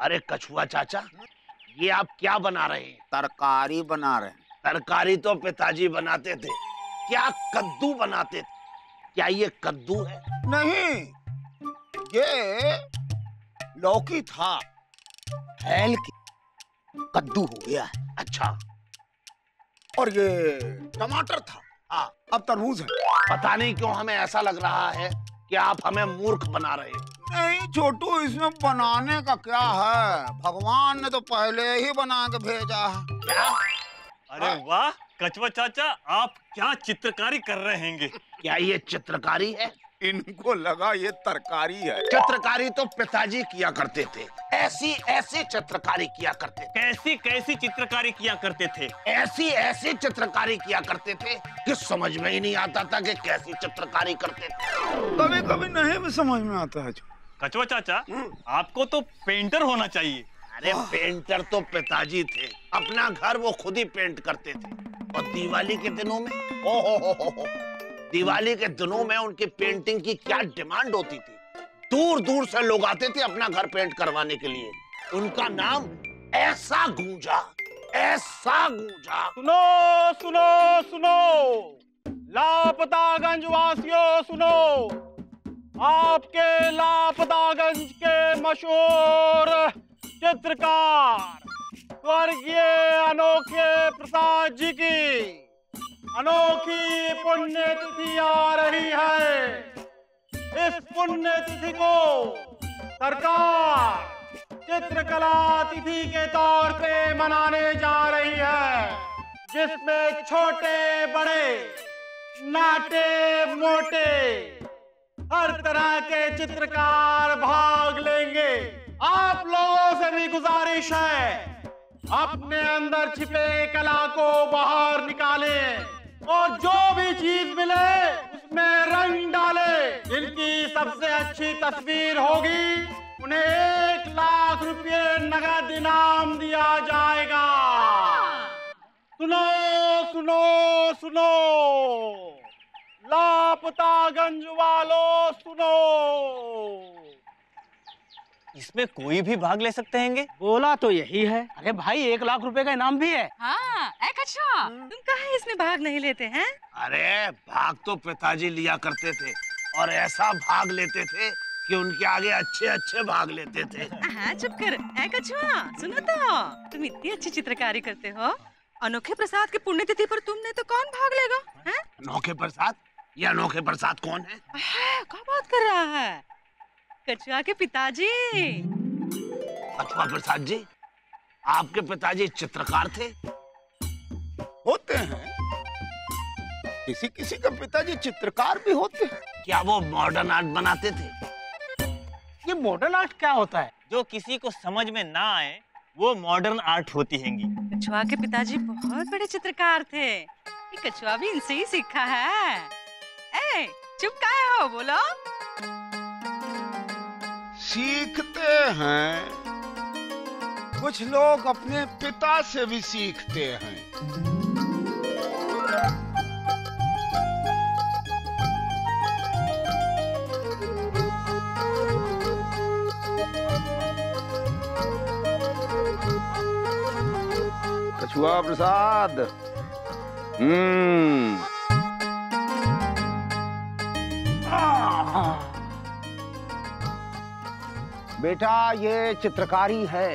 अरे कछुआ चाचा, ये आप क्या बना रहे हैं? तरकारी बना रहे हैं। तरकारी तो पिताजी बनाते थे, क्या कद्दू बनाते थे? क्या ये कद्दू है? नहीं, ये लौकी था, फैल के कद्दू हो गया है। अच्छा। और ये टमाटर था, हाँ, अब तरबूज है। पता नहीं क्यों हमें ऐसा लग रहा है कि आप हमें मूर्ख बना रहे हैं। नहीं छोटू, इसमें बनाने का क्या है, भगवान ने तो पहले ही बना के भेजा है। क्या? अरे वाह कछुआ चाचा, आप क्या चित्रकारी कर रहे हैं? क्या ये चित्रकारी है? इनको लगा ये तरकारी है। चित्रकारी तो पिताजी किया करते थे, ऐसी ऐसी चित्रकारी किया करते थे। कैसी कैसी चित्रकारी किया करते थे? ऐसी ऐसी चित्रकारी किया करते थे कि समझ में ही नहीं आता था कि कैसी चित्रकारी करते थे। कभी कभी नहीं भी समझ में आता है। कछुआ चाचा, आपको तो पेंटर होना चाहिए। अरे पेंटर तो पिताजी थे, अपना घर वो खुद ही पेंट करते थे। और दिवाली के दिनों में हो, दिवाली के दिनों में उनकी पेंटिंग की क्या डिमांड होती थी। दूर दूर से लोग आते थे अपना घर पेंट करवाने के लिए। उनका नाम ऐसा गूंजा, ऐसा गूंजा। सुनो सुनो सुनो, लापतागंज वासियों सुनो, आपके लापतागंज के मशहूर चित्रकार स्वर्गीय अनोखे प्रसाद जी की अनोखी पुण्यतिथि आ रही है। इस पुण्यतिथि को सरकार चित्रकला तिथि के तौर पे मनाने जा रही है, जिसमें छोटे बड़े नाटे मोटे हर तरह के चित्रकार भाग लेंगे। आप लोगों से भी गुजारिश है, अपने अंदर छिपे कला को बाहर निकालें और जो भी चीज मिले उसमें रंग डालें। जिनकी सबसे अच्छी तस्वीर होगी उन्हें 1 लाख रुपए नगद इनाम दिया जाएगा। सुनो सुनो सुनो, लापतागंज वालों सुनो। इसमें कोई भी भाग ले सकते हैं? बोला तो यही है। अरे भाई 1 लाख रुपए का इनाम भी है। हाँ, कछुआ, तुम काहे इसमें भाग नहीं लेते हैं? अरे भाग तो पिताजी लिया करते थे और ऐसा भाग लेते थे कि उनके आगे अच्छे अच्छे भाग लेते थे। हाँ, चुप कर। कछुआ, सुनो तो, तुम इतनी अच्छी चित्रकारी करते हो, अनोखे प्रसाद की पुण्यतिथि पर तुमने तो कौन भाग लेगा? अनोखे प्रसाद? ये अनोखे प्रसाद कौन है? क्या बात कर रहा है? कछुआ के पिताजी। कछुआ प्रसाद जी, आपके पिताजी चित्रकार थे? होते हैं, किसी किसी के पिताजी चित्रकार भी होते हैं। क्या वो मॉडर्न आर्ट बनाते थे? ये मॉडर्न आर्ट क्या होता है? जो किसी को समझ में ना आए वो मॉडर्न आर्ट होती हैंगी। कछुआ के पिताजी बहुत बड़े चित्रकार थे, ये कछुआ भी इनसे ही सीखा है। चुप काहे हो, बोलो। सीखते हैं, कुछ लोग अपने पिता से भी सीखते हैं। कछुआ प्रसाद, बेटा ये चित्रकारी है,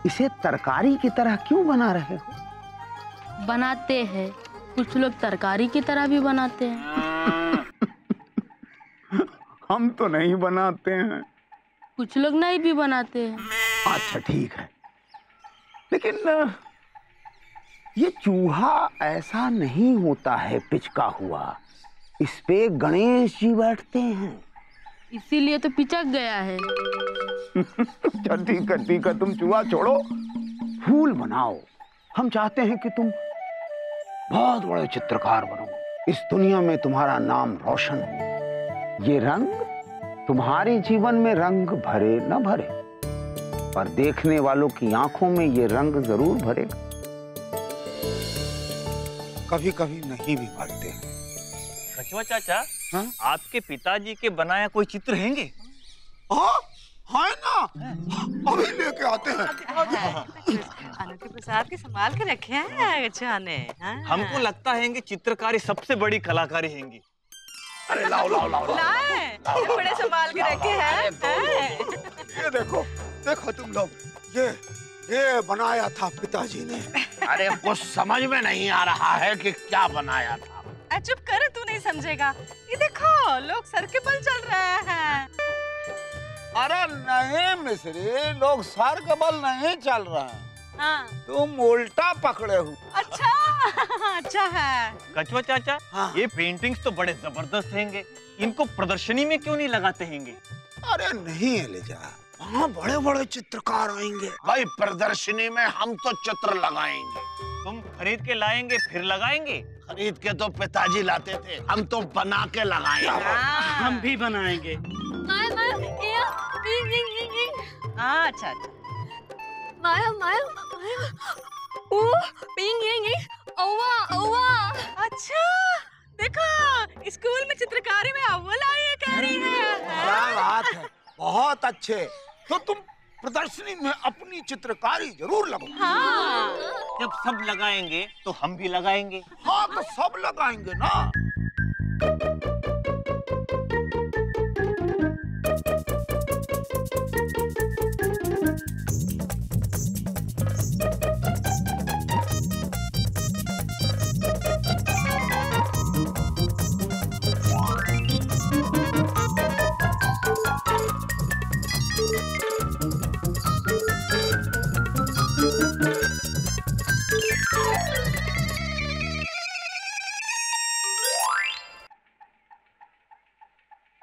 इसे तरकारी की तरह क्यों बना रहे हो? बनाते हैं, कुछ लोग तरकारी की तरह भी बनाते हैं। हम तो नहीं बनाते हैं। कुछ लोग नहीं भी बनाते हैं। अच्छा ठीक है, लेकिन ये चूहा ऐसा नहीं होता है पिचका हुआ, इस पे गणेश जी बैठते हैं, इसीलिए तो पिचक गया है। चल ठीक है, तुम चूहा छोड़ो, फूल बनाओ। हम चाहते हैं कि तुम बहुत बड़े चित्रकार बनो, इस दुनिया में तुम्हारा नाम रोशन हो। ये रंग तुम्हारे जीवन में रंग भरे न भरे, पर देखने वालों की आंखों में ये रंग जरूर भरेगा। कभी कभी नहीं भी भरते हैं। कछुआ चाचा, हाँ? आपके पिताजी के बनाया कोई चित्र हैंगे? हाँ है ना, अभी लेके आते हैं। अनोखे प्रसाद के संभाल के रखे हैं गच्छा ने। हमको लगता है कि चित्रकारी सबसे बड़ी कलाकारी हैंगी। अरे लाओ लाओ लाओ लाए, ये बड़े संभाल के रखे हैं। ये देखो देखो तुम लोग, ये बनाया था पिताजी ने। अरे कुछ समझ में नहीं आ रहा है कि क्या बनाया था। चुप कर, तू नहीं समझेगा। ये देखो लोग सर के बल चल रहे हैं। अरे नहीं मिश्री, लोग सर के बल नहीं चल रहे हैं। हाँ। तुम उल्टा पकड़े हो। अच्छा अच्छा है। कछुआ चाचा, हाँ। ये पेंटिंग्स तो बड़े जबरदस्त हैंगे, इनको प्रदर्शनी में क्यों नहीं लगाते हैंगे? अरे नहीं एलिजा, वहाँ बड़े बड़े चित्रकार आएंगे। भाई प्रदर्शनी में हम तो चित्र लगाएंगे। तुम खरीद के लाएंगे फिर लगाएंगे? खरीद के तो पिताजी लाते थे, हम तो बना के लगाएंगे। हम भी बनाएंगे। अच्छा अच्छा। अच्छा देखो, स्कूल में चित्रकारी में अव्वल आई है, कह रही है। क्या बात है, बहुत अच्छे। तो तुम प्रदर्शनी में अपनी चित्रकारी जरूर लगो। हाँ। जब सब लगाएंगे तो हम भी लगाएंगे। हाँ तो सब लगाएंगे ना।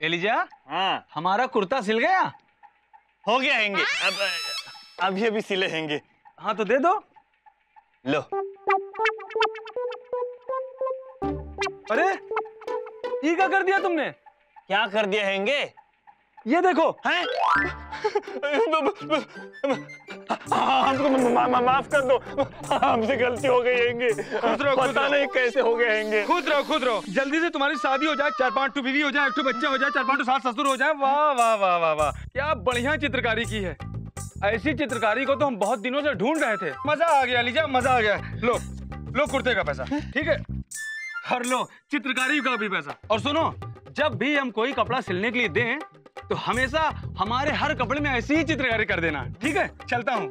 एलिजा, हाँ, हमारा कुर्ता सिल गया? हो गया हैंगे। अब ये भी सिले हैंगे। हाँ तो दे दो। लो। अरे ये क्या कर दिया तुमने? क्या कर दिया हैंगे? ये देखो। हैं? हमको माफ कर दो, हमसे गलती हो गई हैंगे। पता नहीं कैसे हो गए हैंगे। खुद रहो, जल्दी से तुम्हारी शादी हो जाए, 4-5 टू बीवी हो जाए, 1 टू बच्चा हो जाए, 4-5 टू सास ससुर हो जाए। वाह वाह वाह वाह वाह, क्या बढ़िया चित्रकारी की है। ऐसी चित्रकारी को तो हम बहुत दिनों से ढूंढ रहे थे। मजा आ गया लीजा, मजा आ गया। लो कुर्ते का पैसा, ठीक है, और लो चित्रकारी का भी पैसा। और सुनो, जब भी हम कोई कपड़ा सिलने के लिए दें तो हमेशा हमारे हर कपड़े में ऐसी ही चित्रकारी कर देना, ठीक है? चलता हूँ।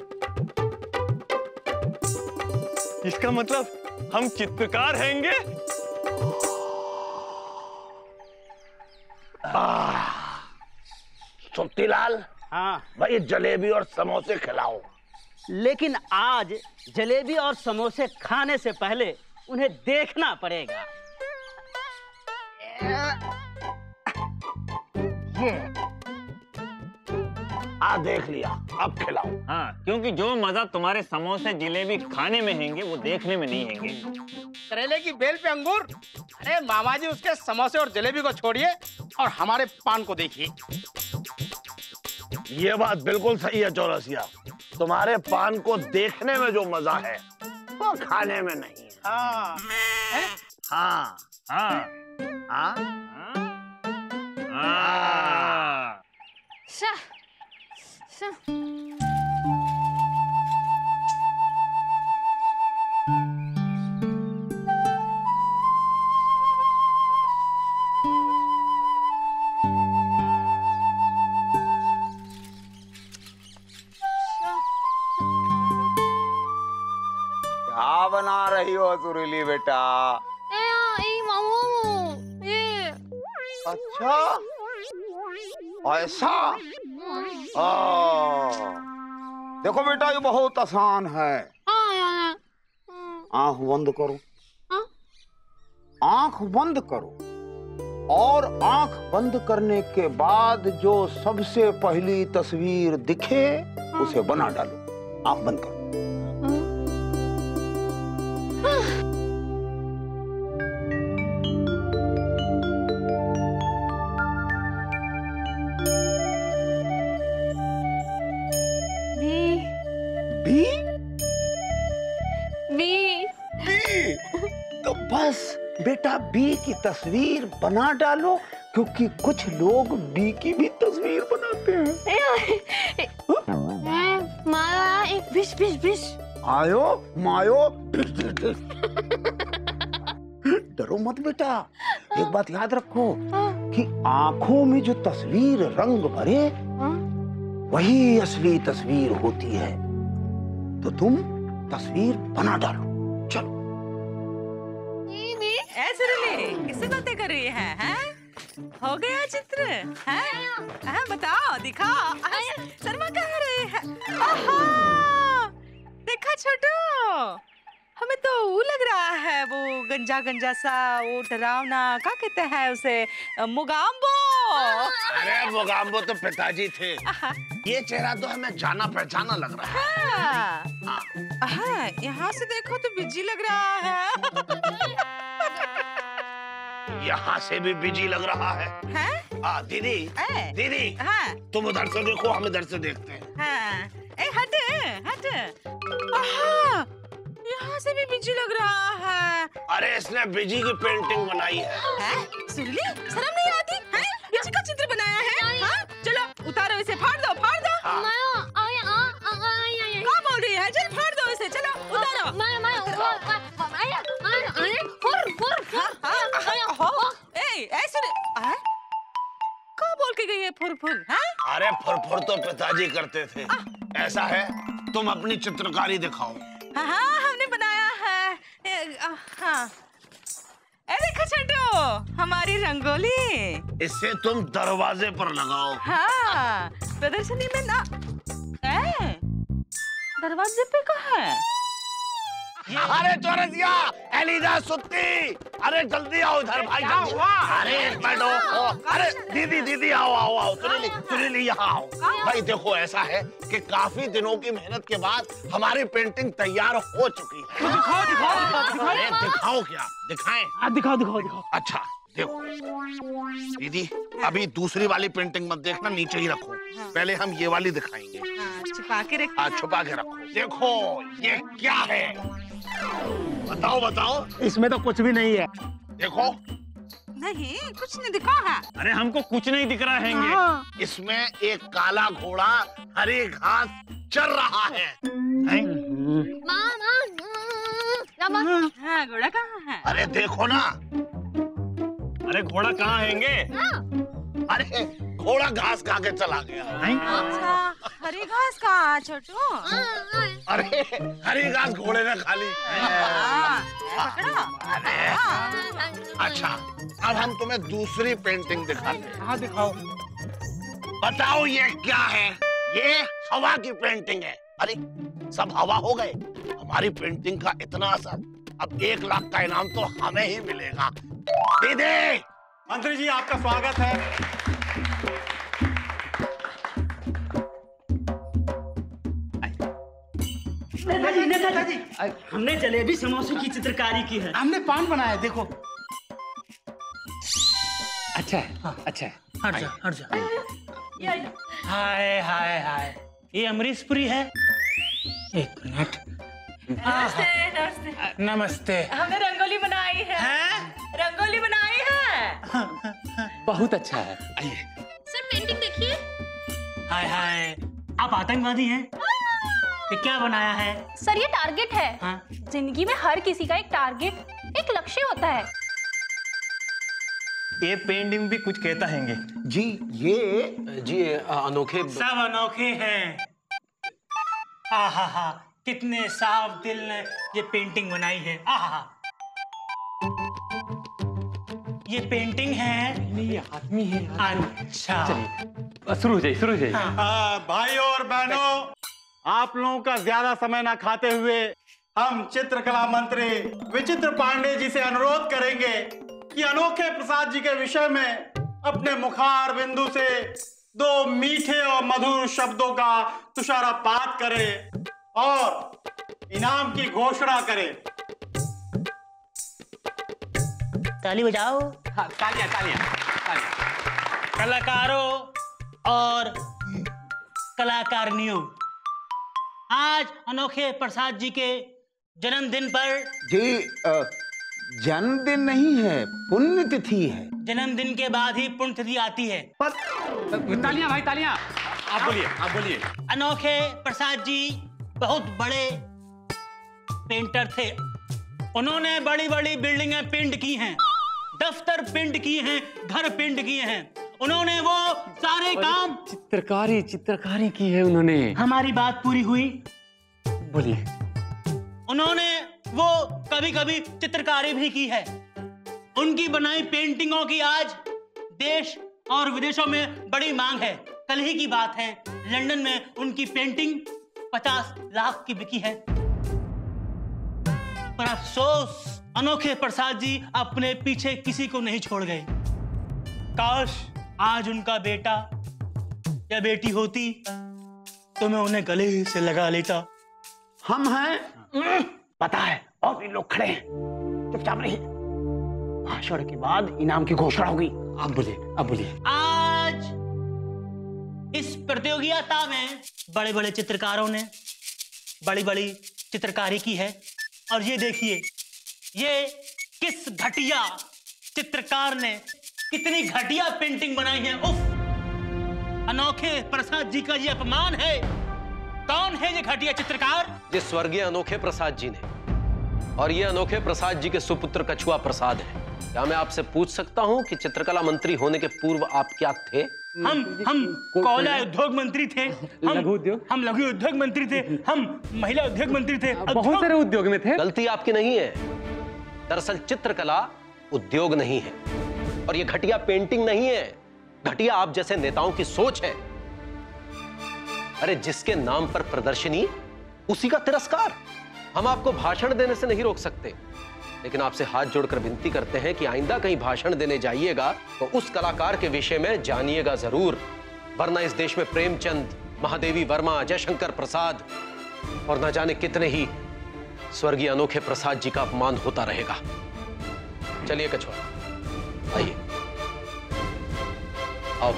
इसका मतलब हम चित्रकार हैंगे। सुप्तीलाल, हाँ, भाई जलेबी और समोसे खिलाओ। लेकिन आज जलेबी और समोसे खाने से पहले उन्हें देखना पड़ेगा। देख लिया, अब खिलाओ। हाँ, क्योंकि जो मजा तुम्हारे समोसे जिलेबी खाने में हैंगे वो देखने में नहीं हैंगे। करेले की बेल पे अंगूर। अरे मामा जी, उसके समोसे और जलेबी को छोड़िए और हमारे पान को देखिए। ये बात बिल्कुल सही है चौरसिया, तुम्हारे पान को देखने में जो मजा है वो खाने में नहीं है। हाँ। हाँ हाँ हाँ हाँ। क्या बना रही हो सुरीली बेटा? अच्छा ऐसा? देखो बेटा, ये बहुत आसान है। आंख बंद करो, आंख बंद करो, और आंख बंद करने के बाद जो सबसे पहली तस्वीर दिखे उसे बना डालो। आंख बंद करो। तो बस बेटा बी की तस्वीर बना डालो, क्योंकि कुछ लोग बी की भी तस्वीर बनाते हैं। Fish fish fish. आयो मायो डरो मत बेटा, एक बात याद रखो कि आंखों में जो तस्वीर रंग भरे वही असली तस्वीर होती है, तो तुम तस्वीर बना डालो। चलो। ऐसे किससे बातें कर रही है? हैं? हो गया चित्र? हैं? बताओ, दिखाओ। शर्मा कह रही है। देखा छोटू, हमें तो वो लग रहा है, वो गंजा गंजा सा, वो डरावना, क्या कहते हैं उसे, मुगाम्बो। अरे मुगाम्बो तो पिताजी थे। ये चेहरा तो हमें जाना पहचाना लग रहा है। यहाँ से देखो तो बिजी लग रहा है। यहाँ से भी बिजी लग रहा है। दीदी दीदी, तुम उधर से देखो, हम इधर से देखते हैं। हट हट। यहाँ से भी बिजी लग रहा है। अरे इसने बिजी की पेंटिंग बनाई है। सुरली, शर्म नहीं आती है? बिजी का चित्र बनाया है। हाँ? चलो उतारो इसे, फाड़ दो फाड़ दो। क्या बोल रही है? चल फाड़ दो इसे, चलो उतारो। क्या बोल के गई है फुरफुर? अरे फुरफुर तो पिताजी करते थे। ऐसा है, तुम अपनी चित्रकारी दिखाओ। हाँ, हमने बनाया है। हाँ, देखो छोटू, हमारी रंगोली। इससे तुम दरवाजे पर लगाओ। हाँ, प्रदर्शनी में ना। दरवाजे पे कहाँ है? अरे चौरसिया, एलिजा सुत्ती, अरे जल्दी आओ इधर भाई। अरे एक मिनट, अरे दीदी दीदी आओ आओ आओ, सुनीली यहाँ आओ। भाई देखो, ऐसा है कि काफी दिनों की मेहनत के बाद हमारी पेंटिंग तैयार हो चुकी है। दिखाओ दिखाओ दिखाओ। अरे दिखाओ क्या? दिखाएं? दिखाओ दिखाओ दिखाओ। अच्छा देखो दीदी, अभी दूसरी वाली पेंटिंग मत देखना, नीचे ही रखो। पहले हम ये वाली दिखाएंगे। छुपा के रखो। हाँ, छुपा के रखो। देखो ये क्या है, बताओ बताओ। इसमें तो कुछ भी नहीं है। देखो। नहीं, कुछ नहीं दिखा है। अरे हमको कुछ नहीं दिख रहा है। इसमें एक काला घोड़ा हरी घास चल रहा है। हाँ, घोड़ा कहाँ है? अरे देखो ना। अरे घोड़ा कहाँ हैंगे? अरे घोड़ा घास खा के चला गया। अच्छा, हरी घास कहाँ है छोटू? अरे हरी घास घोड़े ने खा ली। अरे अच्छा, अब हम तुम्हें दूसरी पेंटिंग दिखाते हैं। हाँ दिखाओ। बताओ ये क्या है? ये हवा की पेंटिंग है। अरे सब हवा हो गए। हमारी पेंटिंग का इतना असर, अब 1 लाख का इनाम तो हमें ही मिलेगा। दीदी। मंत्री जी, आपका स्वागत है। नेताजी, हमने जलेबी समोसे की चित्रकारी की है। हमने पान बनाया, देखो। अच्छा है, अच्छा है। हट जा। हाय हाय हाय, ये अमरीशपुरी है। एक मिनट। नमस्ते। नमस्ते। हमने रंगोली बनाई है। रंगोली बनाई है। बहुत अच्छा है। आइए। सर पेंटिंग देखिए। हाय हाय, आप आतंकवादी हैं? ये क्या बनाया है? सर ये टारगेट है। हाँ? जिंदगी में हर किसी का एक टारगेट, एक लक्ष्य होता है। ये पेंटिंग भी कुछ कहता हैंगे। जी ये अनोखे, सब अनोखे हैं। आहा, कितने साफ दिल ने ये पेंटिंग बनाई है। आहा, ये पेंटिंग है। नहीं, ये आदमी है। अच्छा, शुरू हो जाइए। भाइयों और बहनों, आप लोगों का ज्यादा समय ना खाते हुए हम चित्रकला मंत्री विचित्र पांडे जी से अनुरोध करेंगे कि अनोखे प्रसाद जी के विषय में अपने मुखार बिंदु से 2 मीठे और मधुर शब्दों का तुषारपात करें और इनाम की घोषणा करें। ताली बजाओ। हाँ, तालियां। कलाकारों और कलाकारिनियों, आज अनोखे प्रसाद जी के जन्मदिन पर। जी जन्मदिन नहीं है, पुण्यतिथि है। जन्मदिन के बाद ही पुण्यतिथि आती है। तालियां भाई, तालियां। आप बोलिए। अनोखे प्रसाद जी बहुत बड़े पेंटर थे। उन्होंने बड़ी बड़ी बिल्डिंगें पेंट की हैं, दफ्तर पेंट किए हैं, घर पेंट किए हैं। उन्होंने वो सारे काम चित्रकारी की है उन्होंने। हमारी बात पूरी हुई? बोलिए। उन्होंने वो कभी कभी चित्रकारी भी की है। उनकी बनाई पेंटिंगों की आज देश और विदेशों में बड़ी मांग है। कल ही की बात है, लंदन में उनकी पेंटिंग 50 लाख की बिकी है। पर अफसोस, अनोखे प्रसाद जी अपने पीछे किसी को नहीं छोड़ गए। काश आज उनका बेटा या बेटी होती तो मैं उन्हें गले से लगा लेता। हम हैं, पता है, और भी लोग खड़े हैं। चुपचाप रहिए, भाषण के बाद इनाम की घोषणा होगी। आप बोलिए। आज इस प्रतियोगिता में बड़े बड़े चित्रकारों ने बड़ी बड़ी चित्रकारी की है। और ये देखिए, ये किस घटिया चित्रकार ने कितनी घटिया पेंटिंग बनाई है। उफ! अनोखे प्रसाद जी का ये अपमान है। कौन है ये घटिया चित्रकार? ये स्वर्गीय अनोखे प्रसाद जी ने, और ये अनोखे प्रसाद जी के सुपुत्र कछुआ प्रसाद है। क्या मैं आपसे पूछ सकता हूं कि चित्रकला मंत्री होने के पूर्व आप क्या थे? हम कोयला उद्योग मंत्री थे, हम लघु उद्योग मंत्री थे, हम महिला उद्योग मंत्री थे, बहुत सारे उद्योग में थे। गलती आपकी नहीं है। दरअसल चित्रकला उद्योग नहीं है, और ये घटिया पेंटिंग नहीं है। घटिया आप जैसे नेताओं की सोच है। अरे जिसके नाम पर प्रदर्शनी, उसी का तिरस्कार। हम आपको भाषण देने से नहीं रोक सकते, लेकिन आपसे हाथ जोड़कर विनती करते हैं कि आइंदा कहीं भाषण देने जाइएगा तो उस कलाकार के विषय में जानिएगा जरूर, वरना इस देश में प्रेमचंद, महादेवी वर्मा, जयशंकर प्रसाद और न जाने कितने ही स्वर्गीय अनोखे प्रसाद जी का अपमान होता रहेगा। चलिए कछुआ, आइए, आओ।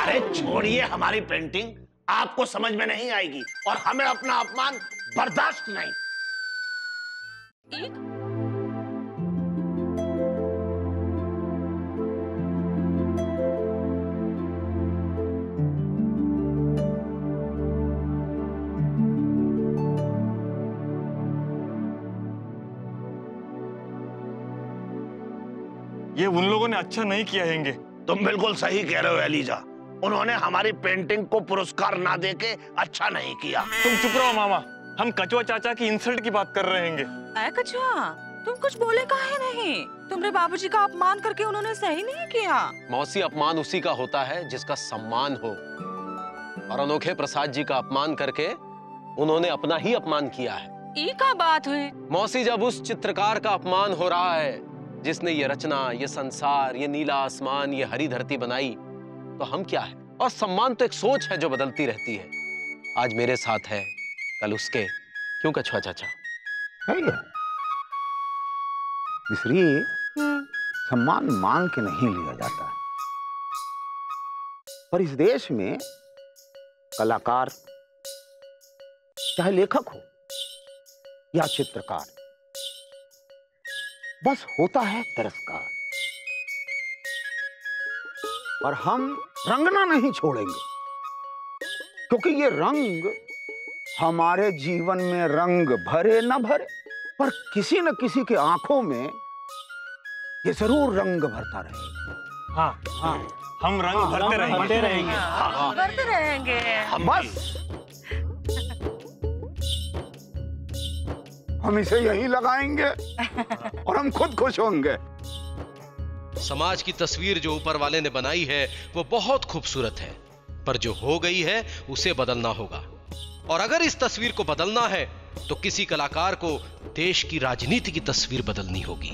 अरे छोड़िए हमारी पेंटिंग, आपको समझ में नहीं आएगी और हमें अपना अपमान बर्दाश्त नहीं। ये उन लोगों ने अच्छा नहीं किया हैंगे। तुम बिल्कुल सही कह रहे हो एलिजा, उन्होंने हमारी पेंटिंग को पुरस्कार ना देके अच्छा नहीं किया। तुम चुप रहो मामा, हम कछुआ चाचा की इंसल्ट की बात कर रहे हैंगे। कछुआ, तुम कुछ बोले काहे नहीं? तुमरे बाबूजी का अपमान करके उन्होंने सही नहीं किया। मौसी, अपमान उसी का होता है जिसका सम्मान हो, और अनोखे प्रसाद जी का अपमान करके उन्होंने अपना ही अपमान किया है। ये क्या बात हुई? मौसी, जब उस चित्रकार का अपमान हो रहा है जिसने ये रचना, ये संसार, ये नीला आसमान, ये हरी धरती बनाई, तो हम क्या है? और सम्मान तो एक सोच है जो बदलती रहती है। आज मेरे साथ है, कल उसके। क्यों कछुआ चाचा? इसलिए सम्मान मांग के नहीं लिया जाता है, पर इस देश में कलाकार, चाहे लेखक हो या चित्रकार, बस होता है तिरस्कार। और हम रंगना नहीं छोड़ेंगे, क्योंकि ये रंग हमारे जीवन में रंग भरे न भरे, पर किसी न किसी के आंखों में ये जरूर रंग भरता रहेगा। हाँ, हम रंग भरते रहेंगे। भरते रहेंगे। बस हम इसे यही लगाएंगे और हम खुद खुश होंगे। समाज की तस्वीर जो ऊपर वाले ने बनाई है वो बहुत खूबसूरत है, पर जो हो गई है उसे बदलना होगा। और अगर इस तस्वीर को बदलना है तो किसी कलाकार को देश की राजनीति की तस्वीर बदलनी होगी।